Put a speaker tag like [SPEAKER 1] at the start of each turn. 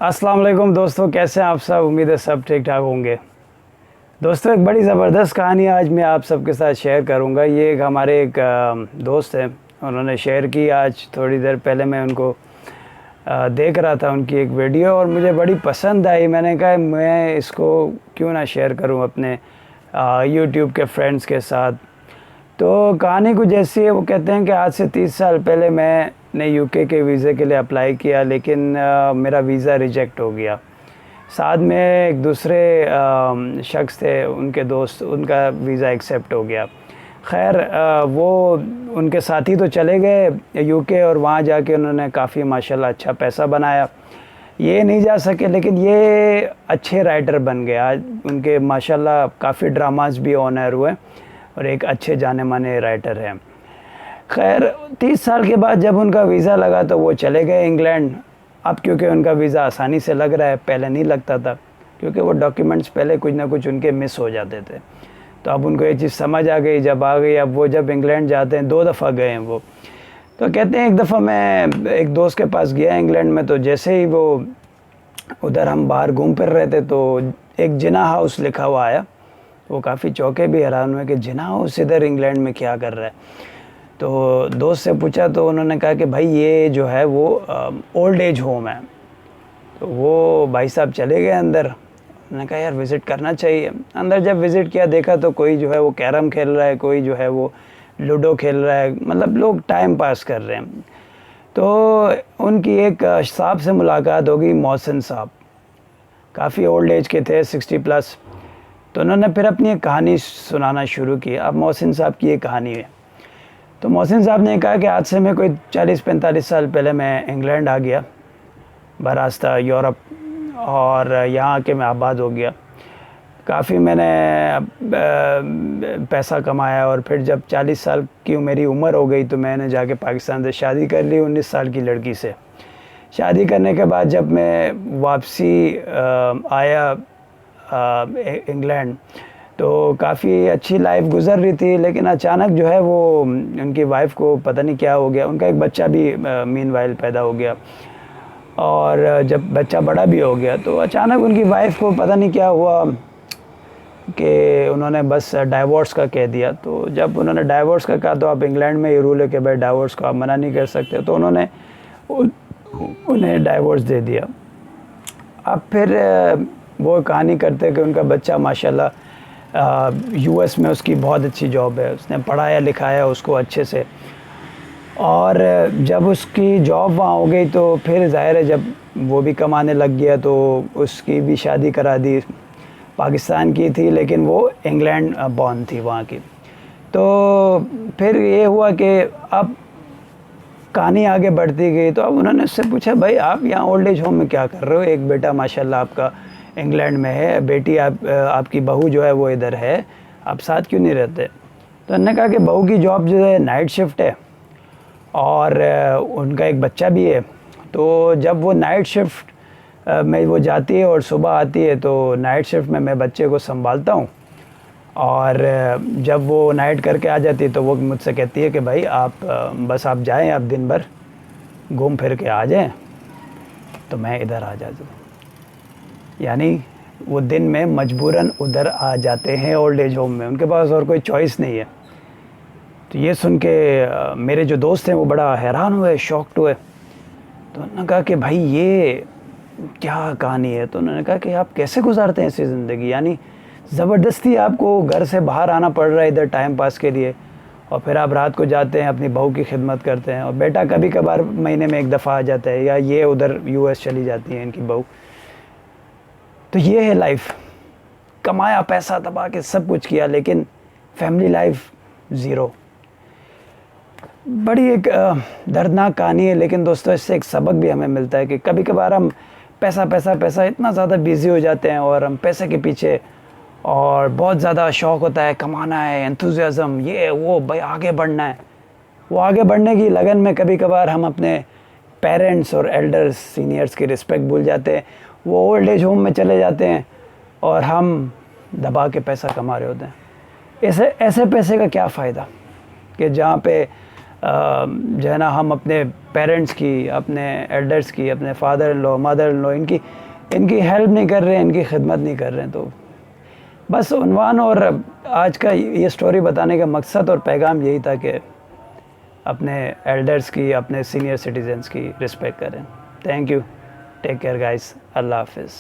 [SPEAKER 1] अस्सलाम वालेकुम दोस्तों, कैसे हैं आप सब। उम्मीद है सब ठीक ठाक होंगे। दोस्तों, एक बड़ी ज़बरदस्त कहानी आज मैं आप सबके साथ शेयर करूंगा। ये हमारे एक दोस्त हैं, उन्होंने शेयर की आज थोड़ी देर पहले। मैं उनको देख रहा था उनकी एक वीडियो और मुझे बड़ी पसंद आई। मैंने कहा मैं इसको क्यों ना शेयर करूं अपने यूट्यूब के फ्रेंड्स के साथ। तो कहानी कुछ ऐसी है। वो कहते हैं कि आज से 30 साल पहले मैंने यूके के वीज़े के लिए अप्लाई किया, लेकिन मेरा वीज़ा रिजेक्ट हो गया। साथ में एक दूसरे शख्स थे, उनके दोस्त, उनका वीज़ा एक्सेप्ट हो गया। खैर वो उनके साथी तो चले गए यूके और वहाँ जाके उन्होंने काफ़ी माशाल्लाह अच्छा पैसा बनाया। ये नहीं जा सके, लेकिन ये अच्छे राइटर बन गए। आज उनके माशाल्लाह काफ़ी ड्रामास भी ऑन एयर हुए और एक अच्छे जाने माने राइटर हैं। खैर 30 साल के बाद जब उनका वीज़ा लगा तो वो चले गए इंग्लैंड। अब क्योंकि उनका वीज़ा आसानी से लग रहा है, पहले नहीं लगता था, क्योंकि वो डॉक्यूमेंट्स पहले कुछ ना कुछ उनके मिस हो जाते थे। तो अब उनको ये चीज़ समझ आ गई, जब आ गई। अब वो जब इंग्लैंड जाते हैं, 2 दफ़ा गए हैं वो। तो कहते हैं एक दफ़ा मैं एक दोस्त के पास गया इंग्लैंड में, तो जैसे ही वो उधर हम बाहर घूम फिर रहे थे तो एक जिना हाउस लिखा हुआ आया। वो काफ़ी चौंके भी, हैरान हुए कि जिना हाउस इधर इंग्लैंड में क्या कर रहा है। तो दोस्त से पूछा तो उन्होंने कहा कि भाई ये जो है वो ओल्ड एज होम है। तो वो भाई साहब चले गए अंदर। उन्होंने कहा यार विज़िट करना चाहिए। अंदर जब विज़िट किया, देखा तो कोई जो है वो कैरम खेल रहा है, कोई जो है वो लूडो खेल रहा है, मतलब लोग टाइम पास कर रहे हैं। तो उनकी एक साहब से मुलाकात होगी, मोहसिन साहब। काफ़ी ओल्ड एज के थे, 60 प्लस। तो उन्होंने फिर अपनी एक कहानी सुनाना शुरू की। अब मोहसिन साहब की एक कहानी है। तो मोहसिन साहब ने कहा कि आज से मैं कोई 40-45 साल पहले मैं इंग्लैंड आ गया, बरास्ता यूरोप, और यहाँ आके मैं आबाद हो गया। काफ़ी मैंने पैसा कमाया और फिर जब 40 साल की मेरी उम्र हो गई तो मैंने जाके पाकिस्तान से शादी कर ली 19 साल की लड़की से। शादी करने के बाद जब मैं वापसी आया इंग्लैंड, तो काफ़ी अच्छी लाइफ गुजर रही थी। लेकिन अचानक जो है वो उनकी वाइफ को पता नहीं क्या हो गया। उनका एक बच्चा भी मीनवाइल पैदा हो गया, और जब बच्चा बड़ा भी हो गया तो अचानक उनकी वाइफ को पता नहीं क्या हुआ कि उन्होंने बस डाइवोर्स का कह दिया। तो जब उन्होंने डाइवोर्स का कहा तो आप इंग्लैंड में ये रूल है कि भाई डाइवोर्स को आप मना नहीं कर सकते। तो उन्होंने उन्हें डाइवोर्स दे दिया। अब फिर वो कहानी करते कि उनका बच्चा माशाल्लाह यूएस में उसकी बहुत अच्छी जॉब है, उसने पढ़ाया लिखाया उसको अच्छे से। और जब उसकी जॉब वहाँ हो गई तो फिर ज़ाहिर है जब वो भी कमाने लग गया तो उसकी भी शादी करा दी। पाकिस्तान की थी लेकिन वो इंग्लैंड बॉर्न थी वहाँ की। तो फिर ये हुआ कि अब कहानी आगे बढ़ती गई। तो अब उन्होंने उससे पूछा भाई आप यहाँ ओल्ड एज होम में क्या कर रहे हो? एक बेटा माशाल्लाह आपका इंग्लैंड में है, बेटी आपकी बहू जो है वो इधर है, आप साथ क्यों नहीं रहते? तो उन्होंने कहा कि बहू की जॉब जो है नाइट शिफ्ट है और उनका एक बच्चा भी है। तो जब वो नाइट शिफ्ट में वो जाती है और सुबह आती है तो नाइट शिफ्ट में मैं बच्चे को संभालता हूँ, और जब वो नाइट करके आ जाती है तो वो मुझसे कहती है कि भाई आप बस आप जाएं, आप दिन भर घूम फिर के आ जाएं तो मैं इधर आ जाता हूँ। यानी वो दिन में मजबूरन उधर आ जाते हैं ओल्ड एज होम में, उनके पास और कोई चॉइस नहीं है। तो ये सुन के मेरे जो दोस्त हैं वो बड़ा हैरान हुए, शॉक्ड हुए। तो उन्होंने कहा कि भाई ये क्या कहानी है? तो उन्होंने कहा कि आप कैसे गुजारते हैं ऐसी ज़िंदगी? यानी ज़बरदस्ती आपको घर से बाहर आना पड़ रहा है इधर टाइम पास के लिए, और फिर आप रात को जाते हैं अपनी बहू की खिदमत करते हैं, और बेटा कभी कभार महीने में एक दफ़ा आ जाता है, या ये उधर यूएस चली जाती है इनकी बहू। तो ये है लाइफ। कमाया, पैसा दबा के सब कुछ किया, लेकिन फैमिली लाइफ ज़ीरो। बड़ी एक दर्दनाक कहानी है। लेकिन दोस्तों इससे एक सबक भी हमें मिलता है कि कभी कभार हम पैसा पैसा पैसा इतना ज़्यादा बिज़ी हो जाते हैं और हम पैसे के पीछे, और बहुत ज़्यादा शौक़ होता है, कमाना है, एंथुसियाज़म, ये वो, भाई आगे बढ़ना है। वो आगे बढ़ने की लगन में कभी कभार हम अपने पेरेंट्स और एल्डर्स, सीनियर्स की रिस्पेक्ट भूल जाते हैं। वो ओल्ड एज होम में चले जाते हैं और हम दबा के पैसा कमा रहे होते हैं। ऐसे पैसे का क्या फ़ायदा कि जहाँ पे जो है ना हम अपने पेरेंट्स की, अपने एल्डर्स की, अपने father in law, mother in law, इनकी हेल्प नहीं कर रहे हैं, इनकी खिदमत नहीं कर रहे हैं। तो बस उन्वान और आज का ये स्टोरी बताने का मकसद और पैगाम यही था कि अपने एल्डर्स की, अपने सीनियर सिटीजन्स की रिस्पेक्ट करें। Thank you, take care guys, अल्लाह हाफिज़।